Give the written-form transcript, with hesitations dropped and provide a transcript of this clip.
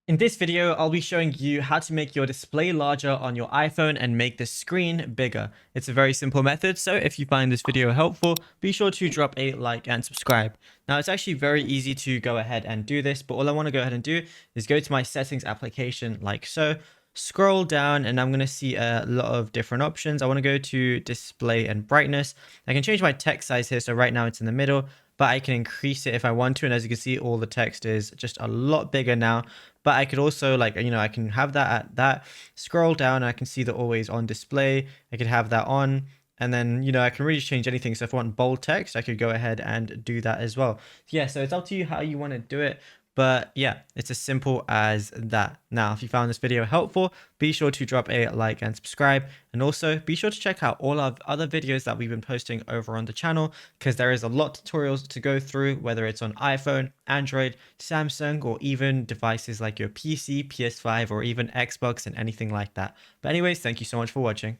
In this video, I'll be showing you how to make your display larger on your iPhone and make the screen bigger. It's a very simple method, so if you find this video helpful, be sure to drop a like and subscribe. Now, it's actually very easy to go ahead and do this, but all I want to go ahead and do is go to my settings application like so, scroll down, and I'm going to see a lot of different options. I want to go to display and brightness. I can change my text size here, so right now it's in the middle, but I can increase it if I want to, and as you can see, all the text is just a lot bigger now. But I could also I can have that at that, scroll down, and I can see the always on display. I could have that on, and then, I can really change anything. So if I want bold text, I could go ahead and do that as well. Yeah, so it's up to you how you want to do it. But yeah, it's as simple as that. Now, if you found this video helpful, be sure to drop a like and subscribe. And also be sure to check out all of other videos that we've been posting over on the channel, because there is a lot of tutorials to go through, whether it's on iPhone, Android, Samsung, or even devices like your PC, PS5, or even Xbox and anything like that. But anyways, thank you so much for watching.